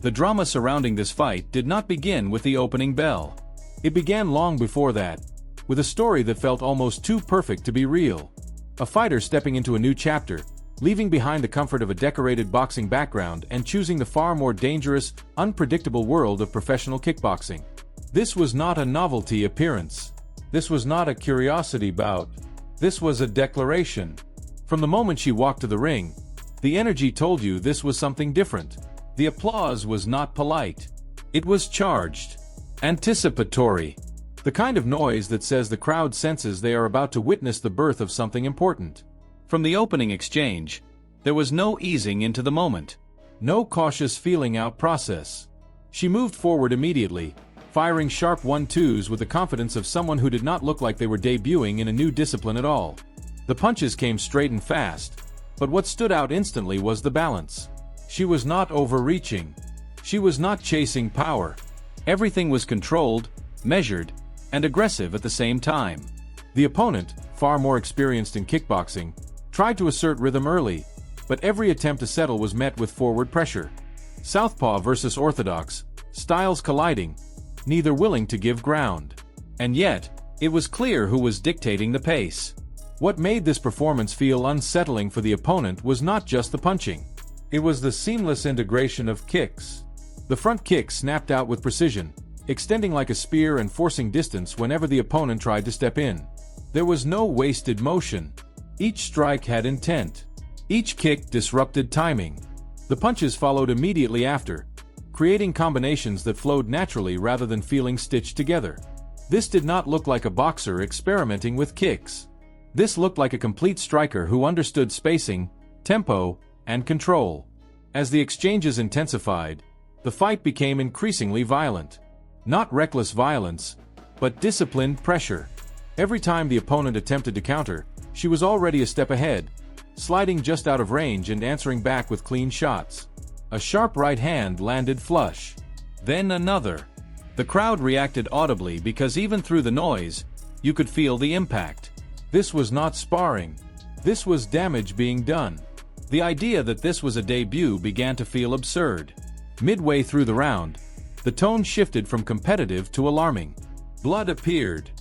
The drama surrounding this fight did not begin with the opening bell. It began long before that, with a story that felt almost too perfect to be real. A fighter stepping into a new chapter, leaving behind the comfort of a decorated boxing background and choosing the far more dangerous, unpredictable world of professional kickboxing. This was not a novelty appearance. This was not a curiosity bout. This was a declaration. From the moment she walked to the ring, the energy told you this was something different. The applause was not polite. It was charged. Anticipatory. The kind of noise that says the crowd senses they are about to witness the birth of something important. From the opening exchange, there was no easing into the moment. No cautious feeling-out process. She moved forward immediately, firing sharp 1-2s with the confidence of someone who did not look like they were debuting in a new discipline at all. The punches came straight and fast, but what stood out instantly was the balance. She was not overreaching. She was not chasing power. Everything was controlled, measured, and aggressive at the same time. The opponent, far more experienced in kickboxing, tried to assert rhythm early, but every attempt to settle was met with forward pressure. Southpaw versus orthodox, styles colliding, neither willing to give ground. And yet, it was clear who was dictating the pace. What made this performance feel unsettling for the opponent was not just the punching. It was the seamless integration of kicks. The front kick snapped out with precision, extending like a spear and forcing distance whenever the opponent tried to step in. There was no wasted motion. Each strike had intent. Each kick disrupted timing. The punches followed immediately after, creating combinations that flowed naturally rather than feeling stitched together. This did not look like a boxer experimenting with kicks. This looked like a complete striker who understood spacing, tempo, and control. As the exchanges intensified, the fight became increasingly violent. Not reckless violence, but disciplined pressure. Every time the opponent attempted to counter, she was already a step ahead, sliding just out of range and answering back with clean shots. A sharp right hand landed flush. Then another. The crowd reacted audibly because even through the noise, you could feel the impact. This was not sparring. This was damage being done. The idea that this was a debut began to feel absurd. Midway through the round, the tone shifted from competitive to alarming. Blood appeared,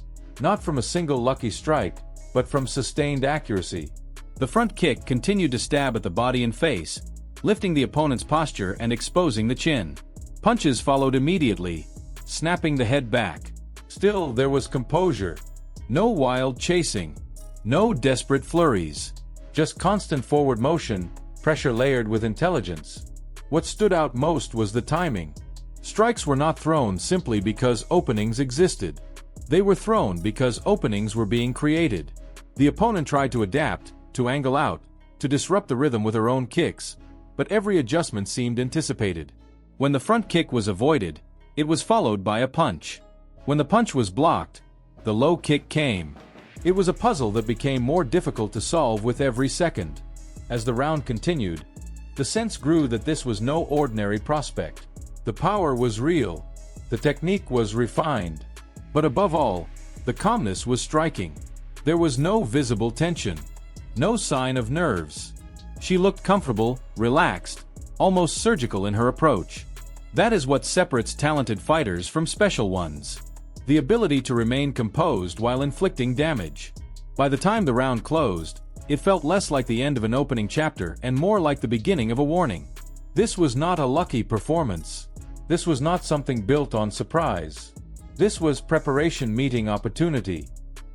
not from a single lucky strike, but from sustained accuracy. The front kick continued to stab at the body and face, lifting the opponent's posture and exposing the chin. Punches followed immediately, snapping the head back. Still, there was composure. No wild chasing. No desperate flurries. Just constant forward motion, pressure layered with intelligence. What stood out most was the timing. Strikes were not thrown simply because openings existed. They were thrown because openings were being created. The opponent tried to adapt, to angle out, to disrupt the rhythm with her own kicks, but every adjustment seemed anticipated. When the front kick was avoided, it was followed by a punch. When the punch was blocked, the low kick came. It was a puzzle that became more difficult to solve with every second. As the round continued, the sense grew that this was no ordinary prospect. The power was real. The technique was refined. But above all, the calmness was striking. There was no visible tension. No sign of nerves. She looked comfortable, relaxed, almost surgical in her approach. That is what separates talented fighters from special ones. The ability to remain composed while inflicting damage. By the time the round closed, it felt less like the end of an opening chapter and more like the beginning of a warning. This was not a lucky performance. This was not something built on surprise. This was preparation meeting opportunity.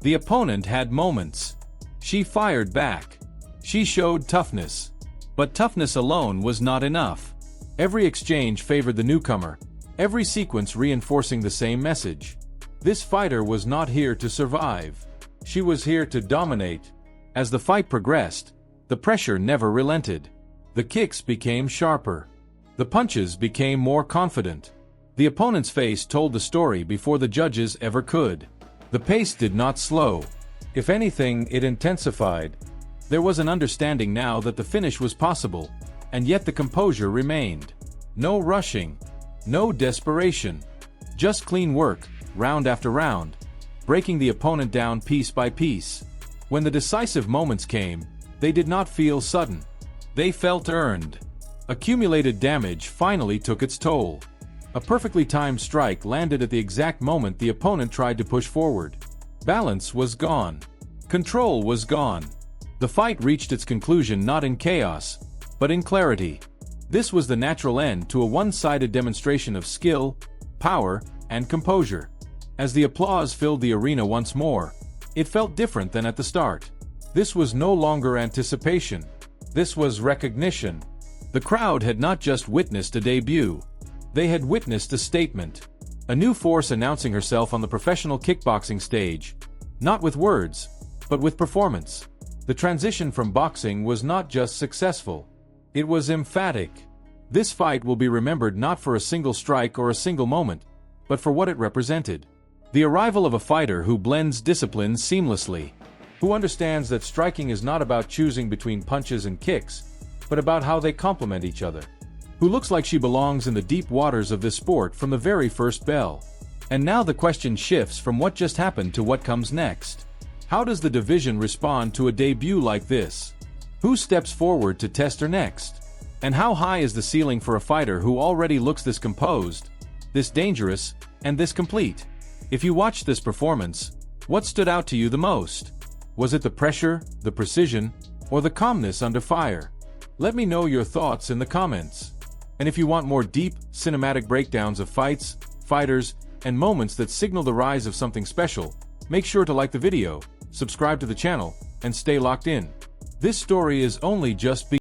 The opponent had moments. She fired back. She showed toughness. But toughness alone was not enough. Every exchange favored the newcomer, every sequence reinforcing the same message. This fighter was not here to survive. She was here to dominate. As the fight progressed, the pressure never relented. The kicks became sharper. The punches became more confident. The opponent's face told the story before the judges ever could. The pace did not slow. If anything, it intensified. There was an understanding now that the finish was possible, and yet the composure remained. No rushing. No desperation. Just clean work, round after round, breaking the opponent down piece by piece. When the decisive moments came, they did not feel sudden. They felt earned. Accumulated damage finally took its toll. A perfectly timed strike landed at the exact moment the opponent tried to push forward. Balance was gone. Control was gone. The fight reached its conclusion not in chaos, but in clarity. This was the natural end to a one-sided demonstration of skill, power, and composure. As the applause filled the arena once more, it felt different than at the start. This was no longer anticipation. This was recognition. The crowd had not just witnessed a debut. They had witnessed a statement. A new force announcing herself on the professional kickboxing stage. Not with words, but with performance. The transition from boxing was not just successful. It was emphatic. This fight will be remembered not for a single strike or a single moment, but for what it represented. The arrival of a fighter who blends disciplines seamlessly, who understands that striking is not about choosing between punches and kicks, but about how they complement each other. Who looks like she belongs in the deep waters of this sport from the very first bell. And now the question shifts from what just happened to what comes next. How does the division respond to a debut like this? Who steps forward to test her next? And how high is the ceiling for a fighter who already looks this composed, this dangerous, and this complete? If you watched this performance, what stood out to you the most? Was it the pressure, the precision, or the calmness under fire? Let me know your thoughts in the comments. And if you want more deep, cinematic breakdowns of fights, fighters, and moments that signal the rise of something special, make sure to like the video, subscribe to the channel, and stay locked in. This story is only just beginning.